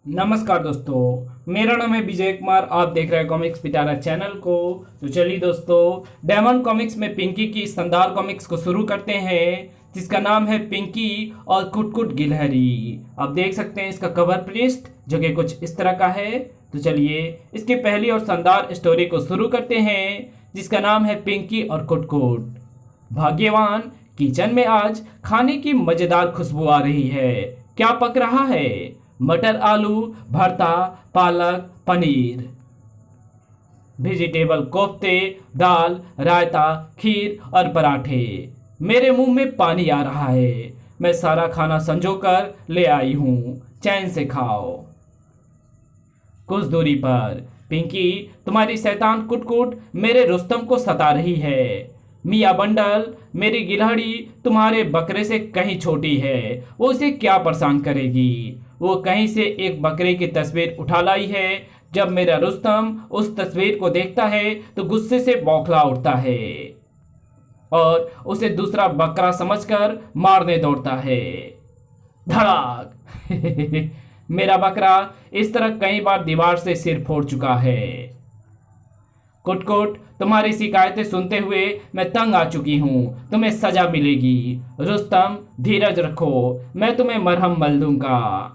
नमस्कार दोस्तों, मेरा नाम है विजय कुमार। आप देख रहे हैं कॉमिक्स पिटारा चैनल को। तो चलिए दोस्तों, डायमंड कॉमिक्स में पिंकी की शानदार कॉमिक्स को शुरू करते हैं, जिसका नाम है पिंकी और कुट गिलहरी। आप देख सकते हैं इसका कवर पृष्ठ जो कि कुछ इस तरह का है। तो चलिए इसकी पहली और शानदार स्टोरी को शुरू करते हैं, जिसका नाम है पिंकी और कुट। भाग्यवान किचन में आज खाने की मजेदार खुशबू आ रही है। क्या पक रहा है? मटर आलू भरता, पालक पनीर, वेजिटेबल कोफ्ते, दाल, रायता, खीर और पराठे। मेरे मुंह में पानी आ रहा है। मैं सारा खाना संजोकर ले आई हूँ, चैन से खाओ। कुछ दूरी पर पिंकी, तुम्हारी शैतान कुट मेरे रुस्तम को सता रही है। मिया बंडल, मेरी गिलहरी तुम्हारे बकरे से कहीं छोटी है, वो उसे क्या परेशान करेगी। वो कहीं से एक बकरे की तस्वीर उठा लाई है। जब मेरा रुस्तम उस तस्वीर को देखता है तो गुस्से से बौखला उठता है और उसे दूसरा बकरा समझकर मारने दौड़ता है। धड़ाक मेरा बकरा इस तरह कई बार दीवार से सिर फोड़ चुका है। कुट तुम्हारी शिकायतें सुनते हुए मैं तंग आ चुकी हूँ। तुम्हें सजा मिलेगी। रुस्तम, धीरज रखो, मैं तुम्हें मरहम मल दूंगा।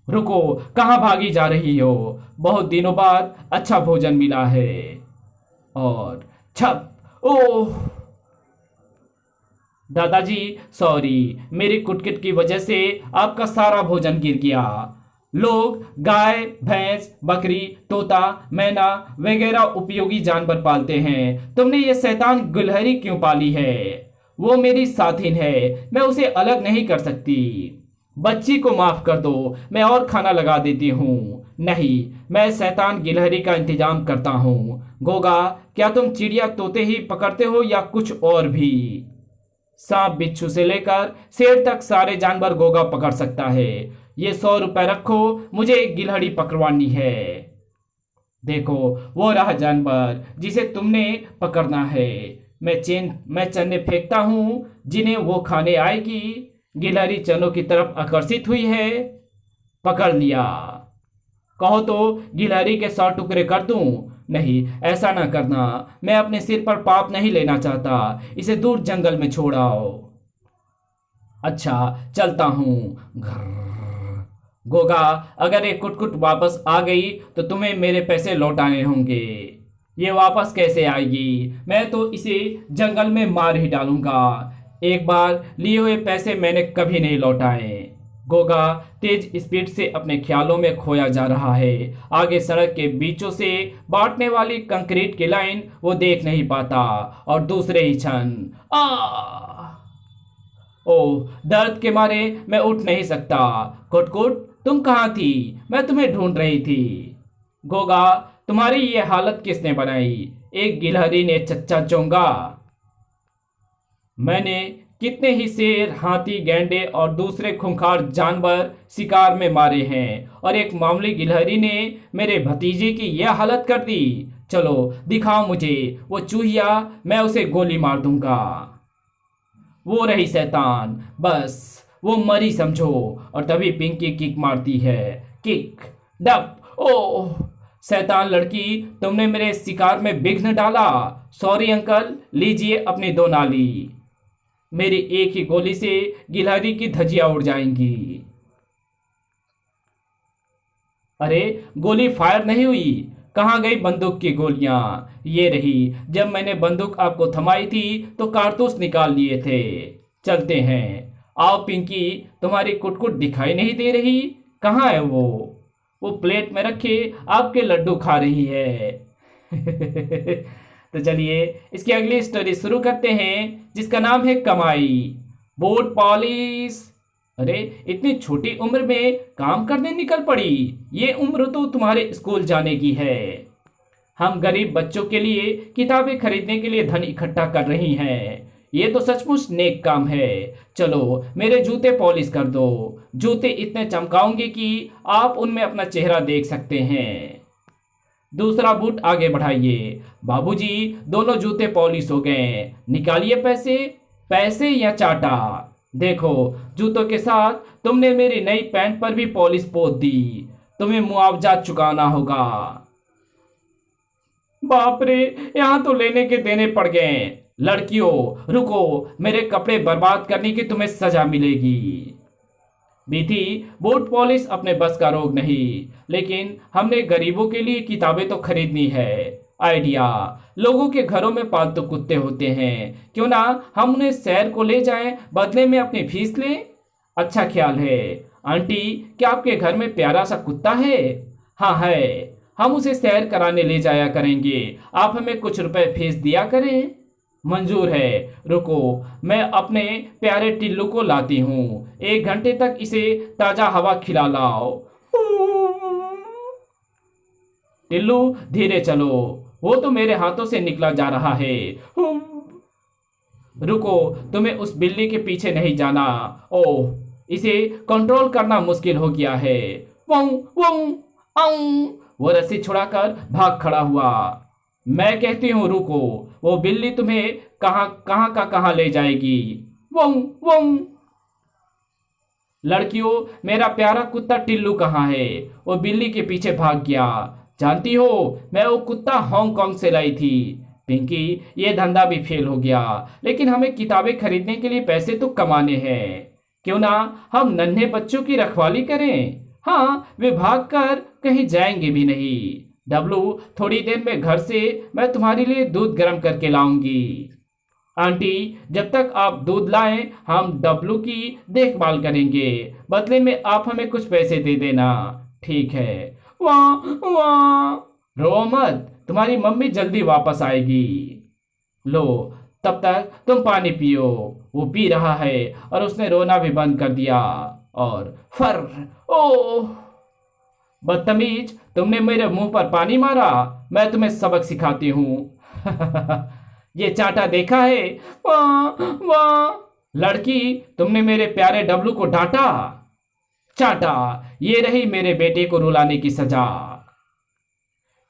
रुको, कहाँ भागी जा रही हो? बहुत दिनों बाद अच्छा भोजन मिला है। और छप, ओह दादाजी, सॉरी, मेरी कुटकिट की वजह से आपका सारा भोजन गिर गया। लोग गाय, भैंस, बकरी, तोता, मैना वगैरह उपयोगी जानवर पालते हैं। तुमने ये शैतान गिलहरी क्यों पाली है? वो मेरी साथिन है, मैं उसे अलग नहीं कर सकती। बच्ची को माफ कर दो, मैं और खाना लगा देती हूँ। नहीं, मैं शैतान गिलहरी का इंतजाम करता हूँ। गोगा, क्या तुम चिड़िया तोते ही पकड़ते हो या कुछ और भी? सांप बिच्छू से लेकर शेर तक सारे जानवर गोगा पकड़ सकता है। ये 100 रुपए रखो, मुझे एक गिलहरी पकड़वानी है। देखो, वो रहा जानवर जिसे तुमने पकड़ना है। मैं चने फेंकता हूँ जिन्हें वो खाने आएगी। गिलहरी चनों की तरफ आकर्षित हुई है। पकड़ लिया। कहो तो गिलहरी के 100 टुकड़े कर दूं? नहीं, ऐसा ना करना। मैं अपने सिर पर पाप नहीं लेना चाहता। इसे दूर जंगल में छोड़ आओ। अच्छा, चलता हूँ। गोगा, अगर ये कुट वापस आ गई तो तुम्हें मेरे पैसे लौटाने होंगे। ये वापस कैसे आएगी? मैं तो इसे जंगल में मार ही डालूंगा। एक बार लिए हुए पैसे मैंने कभी नहीं लौटाए। गोगा तेज स्पीड से अपने ख्यालों में खोया जा रहा है। आगे सड़क के बीचों से बांटने वाली कंक्रीट की लाइन वो देख नहीं पाता और दूसरे ही क्षण ओह, दर्द के मारे मैं उठ नहीं सकता। कुट तुम कहाँ थी? मैं तुम्हें ढूंढ रही थी। गोगा, तुम्हारी ये हालत किसने बनाई? एक गिलहरी ने चच्चा चोंगा। मैंने कितने ही शेर, हाथी, गैंडे और दूसरे खूंखार जानवर शिकार में मारे हैं और एक मामूली गिलहरी ने मेरे भतीजे की यह हालत कर दी। चलो दिखाओ मुझे वो चूहिया, मैं उसे गोली मार दूंगा। वो रही शैतान, बस वो मरी समझो। और तभी पिंकी किक मारती है। किक, डप, ओह शैतान लड़की, तुमने मेरे शिकार में विघ्न डाला। सॉरी अंकल, लीजिए अपनी 2 नाली। मेरी एक ही गोली से गिलहरी की धज्जियां उड़ जाएंगी। अरे, गोली फायर नहीं हुई। कहाँ गई बंदूक की गोलियां? ये रही। जब मैंने बंदूक आपको थमाई थी तो कारतूस निकाल लिए थे। चलते हैं। आओ पिंकी, तुम्हारी कुट दिखाई नहीं दे रही। कहाँ है वो प्लेट में रखे आपके लड्डू खा रही है। तो चलिए इसकी अगली स्टोरी शुरू करते हैं, जिसका नाम है कमाई। Boot polish. अरे, इतनी छोटी उम्र में काम करने निकल पड़ी। ये उम्र तो तुम्हारे स्कूल जाने की है। हम गरीब बच्चों के लिए किताबें खरीदने के लिए धन इकट्ठा कर रही हैं। ये तो सचमुच नेक काम है। चलो मेरे जूते पॉलिश कर दो। जूते इतने चमकाऊंगे कि आप उनमें अपना चेहरा देख सकते हैं। दूसरा बूट आगे बढ़ाइए। बाबूजी, दोनों जूते पॉलिश हो गए। निकालिए पैसे। पैसे या चाटा? देखो, जूतों के साथ तुमने मेरी नई पैंट पर भी पॉलिश पोत दी। तुम्हें मुआवजा चुकाना होगा। बाप रे, यहाँ तो लेने के देने पड़ गए। लड़कियों, रुको, मेरे कपड़े बर्बाद करने की तुम्हें सजा मिलेगी। बीथी, बूट पॉलिश अपने बस का रोग नहीं, लेकिन हमने गरीबों के लिए किताबें तो खरीदनी है। आइडिया, लोगों के घरों में पालतू कुत्ते होते हैं, क्यों ना हम उन्हें सैर को ले जाएं, बदले में अपनी फीस लें। अच्छा ख्याल है। आंटी, क्या आपके घर में प्यारा सा कुत्ता है? हाँ है, हम उसे सैर कराने ले जाया करेंगे। आप हमें कुछ रुपए फीस दिया करें। मंजूर है। रुको, मैं अपने प्यारे टिल्लू को लाती हूँ। 1 घंटे तक इसे ताजा हवा खिला लाओ। टिल्लू, धीरे चलो, वो तो मेरे हाथों से निकला जा रहा है। रुको, तुम्हें उस बिल्ली के पीछे नहीं जाना। ओह, इसे कंट्रोल करना मुश्किल हो गया है। वों वों आऊं। वो रस्सी छुड़ाकर भाग खड़ा हुआ। मैं कहती हूँ रुको, वो बिल्ली तुम्हें कहाँ ले जाएगी। वों वों। लड़कियों, मेरा प्यारा कुत्ता टिल्लू कहाँ है? वो बिल्ली के पीछे भाग गया। जानती हो, मैं वो कुत्ता हांगकांग से लाई थी। पिंकी, ये धंधा भी फेल हो गया, लेकिन हमें किताबें खरीदने के लिए पैसे तो कमाने हैं। क्यों ना हम नन्हे बच्चों की रखवाली करें? हाँ, वे भाग कर कहीं जाएंगे भी नहीं। डब्लू, थोड़ी देर में घर से मैं तुम्हारे लिए दूध गर्म करके लाऊंगी। आंटी, जब तक आप दूध लाएं, हम डब्लू की देखभाल करेंगे। बदले में आप हमें कुछ पैसे दे देना। ठीक है। वाह वाह। रो मत, तुम्हारी मम्मी जल्दी वापस आएगी। लो, तब तक तुम पानी पियो। वो पी रहा है और उसने रोना भी बंद कर दिया। और फर, ओह बदतमीज, तुमने मेरे मुंह पर पानी मारा। मैं तुम्हें सबक सिखाती हूँ। ये चाटा देखा है? वाह वाह। लड़की, तुमने मेरे प्यारे डब्लू को डांटा। चाटा, ये रही मेरे बेटे को रुलाने की सजा।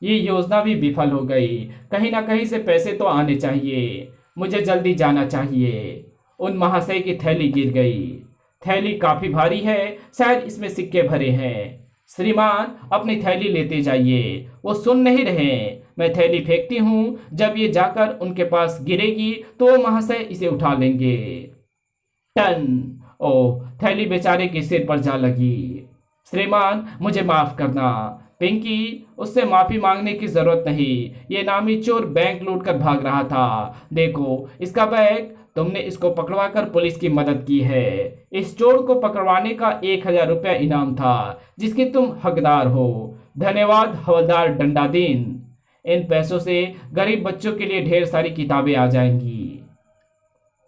ये योजना भी विफल हो गई। कहीं ना कहीं से पैसे तो आने चाहिए। मुझे जल्दी जाना चाहिए। उन महाशय की थैली गिर गई। थैली काफी भारी है, शायद इसमें सिक्के भरे हैं। श्रीमान, अपनी थैली लेते जाइए। वो सुन नहीं रहे। मैं थैली फेंकती हूँ, जब ये जाकर उनके पास गिरेगी तो वो महाशय इसे उठा लेंगे। टन। ओह, थैली बेचारे के सिर पर जा लगी। श्रीमान, मुझे माफ करना। पिंकी, उससे माफी मांगने की जरूरत नहीं। ये नामी चोर बैंक लूट कर भाग रहा था। देखो, इसका बैग। तुमने इसको पकड़वा कर पुलिस की मदद की है। इस चोर को पकड़वाने का 1,000 रुपया इनाम था, जिसके तुम हकदार हो। धन्यवाद हवलदार डंडादीन। इन पैसों से गरीब बच्चों के लिए ढेर सारी किताबें आ जाएंगी।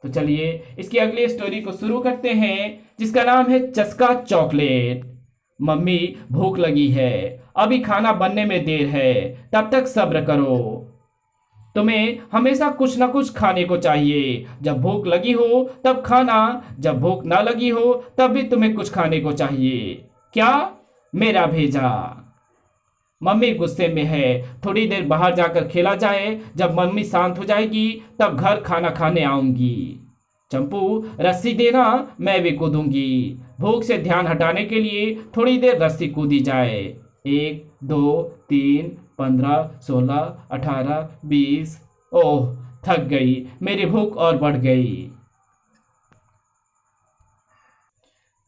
तो चलिए इसकी अगली स्टोरी को शुरू करते हैं, जिसका नाम है चस्का चॉकलेट। मम्मी, भूख लगी है, अभी खाना बनने में देर है, तब तक सब्र करो। तुम्हें हमेशा कुछ ना कुछ खाने को चाहिए। जब भूख लगी हो तब खाना, जब भूख ना लगी हो तब भी तुम्हें कुछ खाने को चाहिए। क्या? मेरा भेजा। मम्मी गुस्से में है, थोड़ी देर बाहर जाकर खेला जाए। जब मम्मी शांत हो जाएगी तब घर खाना खाने आऊंगी। चंपू, रस्सी देना, मैं भी कूदूंगी। भूख से ध्यान हटाने के लिए थोड़ी देर रस्सी कूदी जाए। 1 2 3 15 16 18 20। ओह, थक गई। मेरी भूख और बढ़ गई।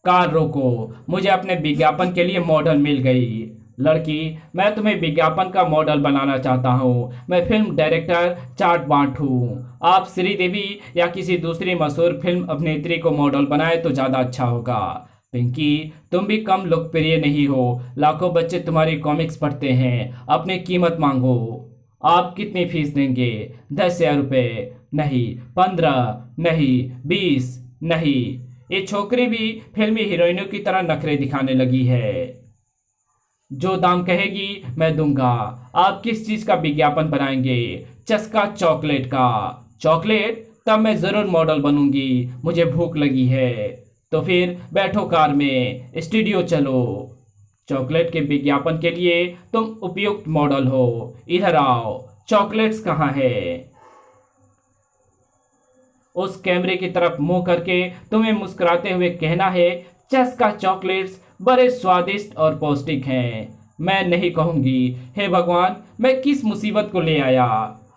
कार रोको, मुझे अपने विज्ञापन के लिए मॉडल मिल गई। लड़की, मैं तुम्हें विज्ञापन का मॉडल बनाना चाहता हूँ। मैं फिल्म डायरेक्टर चार्ट बांट हूँ। आप श्रीदेवी या किसी दूसरी मशहूर फिल्म अभिनेत्री को मॉडल बनाए तो ज़्यादा अच्छा होगा। पिंकी, तुम भी कम लोकप्रिय नहीं हो। लाखों बच्चे तुम्हारी कॉमिक्स पढ़ते हैं। अपनी कीमत मांगो। आप कितनी फीस देंगे? 10,000 रुपये? नहीं। 15? नहीं। 20? नहीं। ये छोकरी भी फिल्मी हीरोइनों की तरह नखरे दिखाने लगी है। जो दाम कहेगी मैं दूंगा। आप किस चीज का विज्ञापन बनाएंगे? चस्का चॉकलेट का। चॉकलेट? तब मैं जरूर मॉडल बनूंगी। मुझे भूख लगी है। तो फिर बैठो कार में, स्टूडियो चलो। चॉकलेट के विज्ञापन के लिए तुम उपयुक्त मॉडल हो। इधर आओ। चॉकलेट्स कहाँ है? उस कैमरे की तरफ मुंह करके तुम्हें मुस्कुराते हुए कहना है, चस्का चॉकलेट्स बड़े स्वादिष्ट और पौष्टिक हैं। मैं नहीं कहूंगी, हे भगवान मैं किस मुसीबत को ले आया।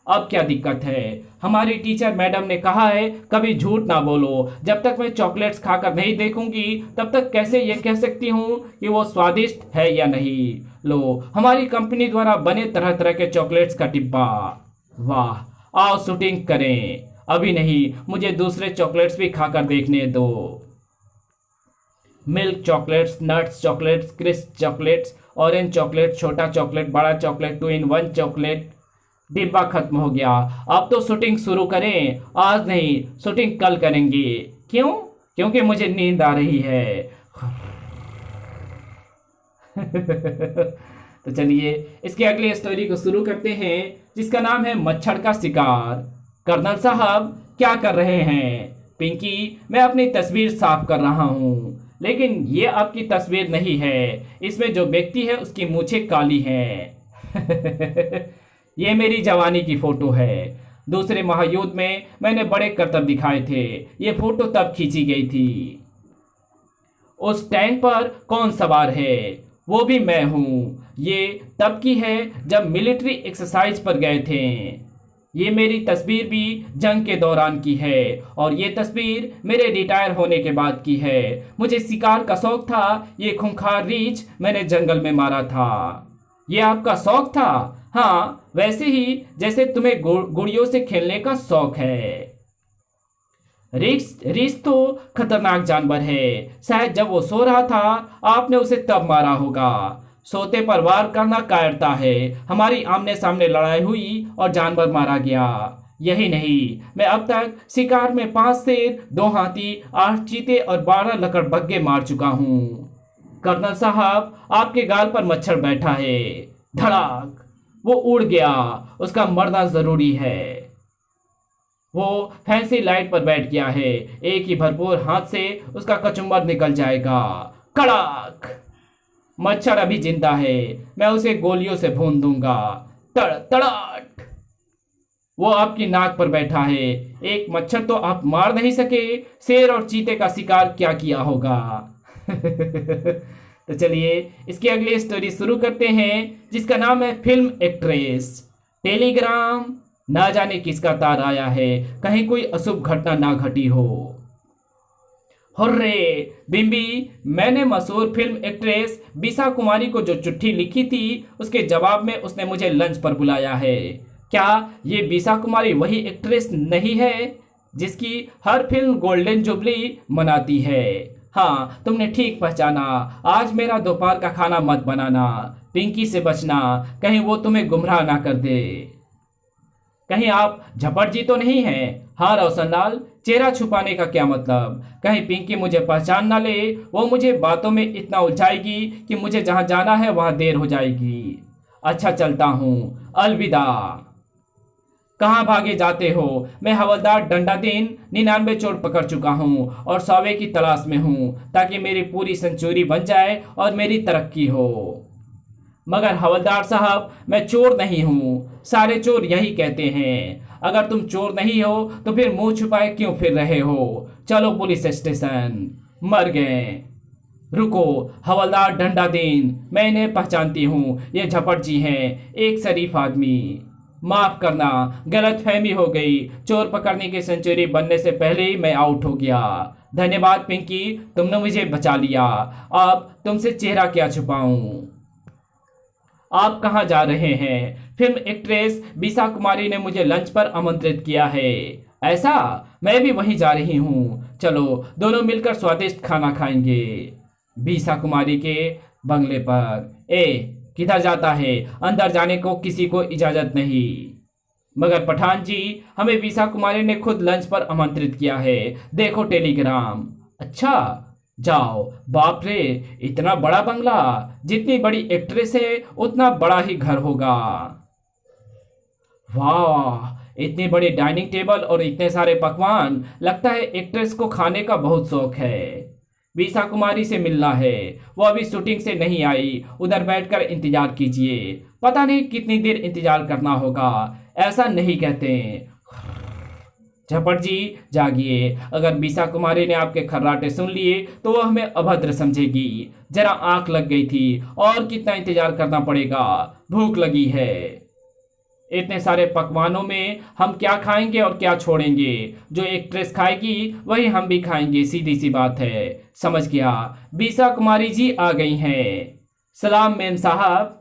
अब क्या दिक्कत है? हमारी टीचर मैडम ने कहा है कभी झूठ ना बोलो। जब तक मैं चॉकलेट्स खाकर नहीं देखूंगी तब तक कैसे ये कह सकती हूँ कि वो स्वादिष्ट है या नहीं। लो, हमारी कंपनी द्वारा बने तरह तरह के चॉकलेट्स का डिब्बा। वाह, आओ शूटिंग करें। अभी नहीं, मुझे दूसरे चॉकलेट्स भी खाकर देखने दो। Milk chocolates, nuts chocolates, crisp chocolates, orange chocolate, छोटा चॉकलेट, बड़ा चॉकलेट, 2 in 1 चॉकलेट। डिब्बा खत्म हो गया। अब तो शूटिंग शुरू करें। आज नहीं, शूटिंग कल करेंगे। क्यों? क्योंकि मुझे नींद आ रही है। तो चलिए इसके अगली स्टोरी को शुरू करते हैं, जिसका नाम है मच्छर का शिकार। कर्नल साहब क्या कर रहे हैं? पिंकी, मैं अपनी तस्वीर साफ कर रहा हूँ। लेकिन ये आपकी तस्वीर नहीं है, इसमें जो व्यक्ति है उसकी मूछें काली हैं। ये मेरी जवानी की फोटो है। दूसरे महायुद्ध में मैंने बड़े करतब दिखाए थे। ये फोटो तब खींची गई थी। उस टैंक पर कौन सवार है? वो भी मैं हूँ। ये तब की है जब मिलिट्री एक्सरसाइज पर गए थे। ये मेरी तस्वीर भी जंग के दौरान की है और ये तस्वीर मेरे रिटायर होने के बाद की है। मुझे शिकार का शौक था। ये खूंखार रीछ मैंने जंगल में मारा था। ये आपका शौक था? हाँ, वैसे ही जैसे तुम्हें गुड़ियों से खेलने का शौक है। रीछ तो खतरनाक जानवर है। शायद जब वो सो रहा था आपने उसे तब मारा होगा। सोते पर वार करना कायरता है। हमारी आमने सामने लड़ाई हुई और जानवर मारा गया। यही नहीं, मैं अब तक शिकार में 5 शेर, 2 हाथी, 8 चीते और 12 लकड़बग्घे मार चुका हूँ। कर्नल साहब, आपके गाल पर मच्छर बैठा है। धड़ाक, वो उड़ गया। उसका मरना जरूरी है। वो फैंसी लाइट पर बैठ गया है। एक ही भरपूर हाथ से उसका कचुम्बर निकल जाएगा। कड़ाक, मच्छर अभी जिंदा है। मैं उसे गोलियों से भून दूंगा। तड़ तड़ाट, वो आपकी नाक पर बैठा है। एक मच्छर तो आप मार नहीं सके, शेर और चीते का शिकार क्या किया होगा। तो चलिए इसकी अगली स्टोरी शुरू करते हैं, जिसका नाम है फिल्म एक्ट्रेस। टेलीग्राम। ना जाने किसका तार आया है, कहीं कोई अशुभ घटना ना घटी हो। हुर्रे बिम्बी, मैंने मशहूर फिल्म एक्ट्रेस बीसा कुमारी को जो चिट्ठी लिखी थी उसके जवाब में उसने मुझे लंच पर बुलाया है। क्या ये बीसा कुमारी वही एक्ट्रेस नहीं है जिसकी हर फिल्म गोल्डन जुबली मनाती है? हाँ, तुमने ठीक पहचाना। आज मेरा दोपहर का खाना मत बनाना। पिंकी से बचना, कहीं वो तुम्हें गुमराह ना कर दे। कहीं आप झपट जी तो नहीं हैं? हाँ रोशनलाल, चेहरा छुपाने का क्या मतलब? कहीं पिंकी मुझे पहचान ना ले। वो मुझे बातों में इतना उलझाएगी कि मुझे जहां जाना है वहां देर हो जाएगी। अच्छा, चलता हूँ, अलविदा। कहाँ भागे जाते हो? मैं हवलदार डंडादीन 99 चोर पकड़ चुका हूँ और 100वें की तलाश में हूँ, ताकि मेरी पूरी सेंचुरी बन जाए और मेरी तरक्की हो। मगर हवलदार साहब, मैं चोर नहीं हूँ। सारे चोर यही कहते हैं। अगर तुम चोर नहीं हो तो फिर मुंह छुपाए क्यों फिर रहे हो? चलो पुलिस स्टेशन। मर गए। रुको हवलदार डंडादीन, मैं इन्हें पहचानती हूँ। ये झपट जी हैं, एक शरीफ आदमी। माफ करना, गलतफहमी हो गई। चोर पकड़ने की सेंचुरी बनने से पहले ही मैं आउट हो गया। धन्यवाद पिंकी, तुमने मुझे बचा लिया। अब तुमसे चेहरा क्या छुपाऊं? आप कहाँ जा रहे हैं? फिल्म एक्ट्रेस बीसा कुमारी ने मुझे लंच पर आमंत्रित किया है। ऐसा? मैं भी वहीं जा रही हूँ। चलो दोनों मिलकर स्वादिष्ट खाना खाएंगे। बीसा कुमारी के बंगले पर। किधर जाता है? अंदर जाने को किसी को इजाजत नहीं। मगर पठान जी, हमें बीसा कुमारी ने खुद लंच पर आमंत्रित किया है। देखो टेलीग्राम। अच्छा, जाओ। बाप रे, इतना बड़ा बंगला। जितनी बड़ी एक्ट्रेस है उतना बड़ा ही घर होगा। वाह, इतनी बड़ी डाइनिंग टेबल और इतने सारे पकवान। लगता है एक्ट्रेस को खाने का बहुत शौक है। बीसा कुमारी से मिलना है। वो अभी शूटिंग से नहीं आई। उधर बैठकर इंतजार कीजिए। पता नहीं कितनी देर इंतजार करना होगा। ऐसा नहीं कहते। झपट जी जागिए, अगर बीसा कुमारी ने आपके खर्राटे सुन लिए तो वह हमें अभद्र समझेगी। जरा आंख लग गई थी, और कितना इंतजार करना पड़ेगा, भूख लगी है। इतने सारे पकवानों में हम क्या खाएंगे और क्या छोड़ेंगे? जो एक्ट्रेस खाएगी वही हम भी खाएंगे, सीधी सी बात है। समझ गया, बीसा कुमारी जी आ गई हैं। सलाम मेम साहब।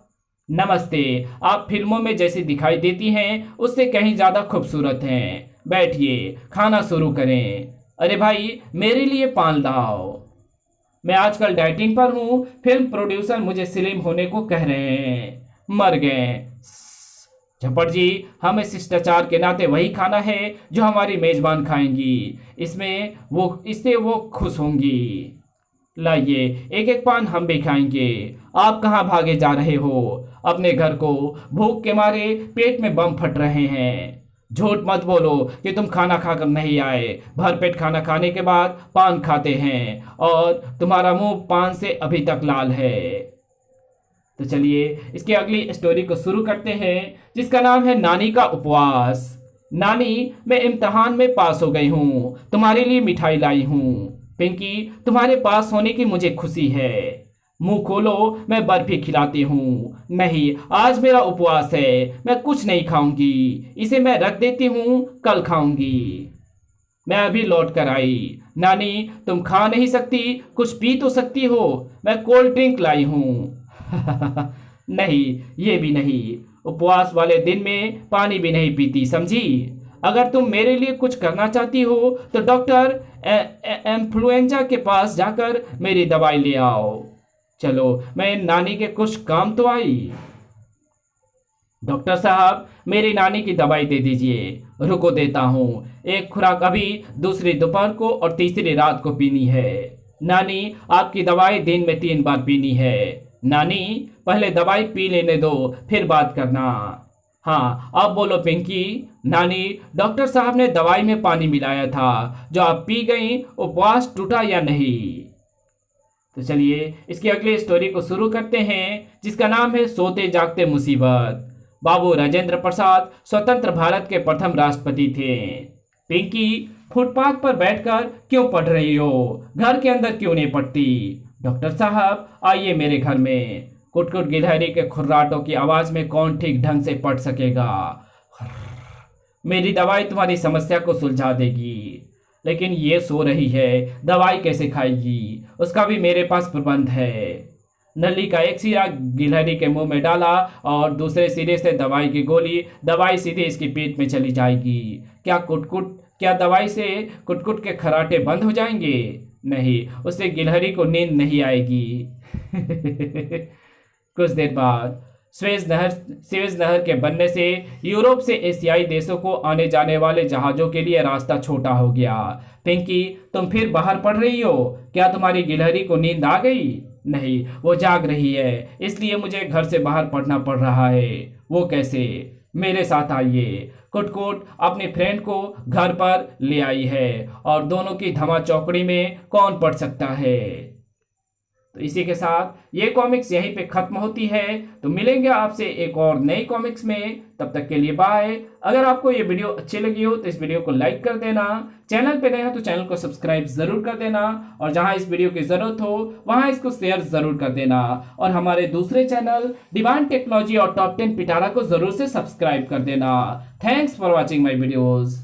नमस्ते। आप फिल्मों में जैसी दिखाई देती हैं उससे कहीं ज़्यादा खूबसूरत हैं। बैठिए, खाना शुरू करें। अरे भाई, मेरे लिए पान लाओ। मैं आजकल डाइटिंग पर हूँ, फिल्म प्रोड्यूसर मुझे स्लिम होने को कह रहे हैं। मर गए। झपट जी, हमें शिष्टाचार के नाते वही खाना है जो हमारी मेजबान खाएंगी। इससे वो खुश होंगी। लाइए, एक एक पान हम भी खाएंगे। आप कहाँ भागे जा रहे हो? अपने घर को। भूख के मारे पेट में बम फट रहे हैं। झूठ मत बोलो कि तुम खाना खाकर नहीं आए। भरपेट खाना खाने के बाद पान खाते हैं, और तुम्हारा मुंह पान से अभी तक लाल है। तो चलिए इसकी अगली स्टोरी को शुरू करते हैं, जिसका नाम है नानी का उपवास। नानी, मैं इम्तहान में पास हो गई हूँ, तुम्हारे लिए मिठाई लाई हूँ। पिंकी, तुम्हारे पास होने की मुझे खुशी है। मुंह खोलो, मैं बर्फी खिलाती हूँ। नहीं, आज मेरा उपवास है, मैं कुछ नहीं खाऊंगी। इसे मैं रख देती हूँ, कल खाऊंगी। मैं अभी लौट कर आई। नानी, तुम खा नहीं सकती, कुछ पी तो सकती हो। मैं कोल्ड ड्रिंक लाई हूँ। नहीं, ये भी नहीं। उपवास वाले दिन में पानी भी नहीं पीती, समझी? अगर तुम मेरे लिए कुछ करना चाहती हो तो डॉक्टर इन्फ्लुएंजा के पास जाकर मेरी दवाई ले आओ। चलो, मैं नानी के कुछ काम तो आई। डॉक्टर साहब, मेरी नानी की दवाई दे दीजिए। रुको, देता हूँ। एक खुराक अभी, दूसरी दोपहर को और तीसरी रात को पीनी है। नानी, आपकी दवाई दिन में 3 बार पीनी है। नानी, पहले दवाई पी लेने दो, फिर बात करना। हाँ, अब बोलो पिंकी। नानी, डॉक्टर साहब ने दवाई में पानी मिलाया था, जो आप पी गई। उपवास टूटा या नहीं? तो चलिए इसकी अगली स्टोरी को शुरू करते हैं, जिसका नाम है सोते जागते मुसीबत। बाबू राजेंद्र प्रसाद स्वतंत्र भारत के प्रथम राष्ट्रपति थे। पिंकी, फुटपाथ पर बैठकर क्यों पढ़ रही हो? घर के अंदर क्यों नहीं पढ़ती? डॉक्टर साहब, आइए मेरे घर में। कुटकुट गिलहरी के खुर्राटों की आवाज में कौन ठीक ढंग से पढ़ सकेगा? मेरी दवाई तुम्हारी समस्या को सुलझा देगी, लेकिन ये सो रही है, दवाई कैसे खाएगी? उसका भी मेरे पास प्रबंध है। नली का एक सिरा गिलहरी के मुंह में डाला और दूसरे सिरे से दवाई की गोली। दवाई सीधे इसकी पीठ में चली जाएगी। क्या दवाई से कुटकुट के खराटे बंद हो जाएंगे? नहीं, उससे गिलहरी को नींद नहीं आएगी। कुछ देर बाद स्वेज नहर के बनने से यूरोप से एशियाई देशों को आने जाने वाले जहाजों के लिए रास्ता छोटा हो गया। पिंकी, तुम फिर बाहर पढ़ रही हो? क्या तुम्हारी गिलहरी को नींद आ गई? नहीं, वो जाग रही है, इसलिए मुझे घर से बाहर पढ़ना पड़ रहा है। वो कैसे? मेरे साथ आइए। कुटकुट अपने फ्रेंड को घर पर ले आई है, और दोनों की धमा चौकड़ी में कौन पढ़ सकता है? तो इसी के साथ ये कॉमिक्स यहीं पे खत्म होती है। तो मिलेंगे आपसे एक और नई कॉमिक्स में, तब तक के लिए बाय। अगर आपको ये वीडियो अच्छी लगी हो तो इस वीडियो को लाइक कर देना। चैनल पे नए हो तो चैनल को सब्सक्राइब जरूर कर देना, और जहां इस वीडियो की जरूरत हो वहां इसको शेयर जरूर कर देना। और हमारे दूसरे चैनल डिवाइन टेक्नोलॉजी और टॉप 10 पिटारा को जरूर से सब्सक्राइब कर देना। Thanks for watching my videos.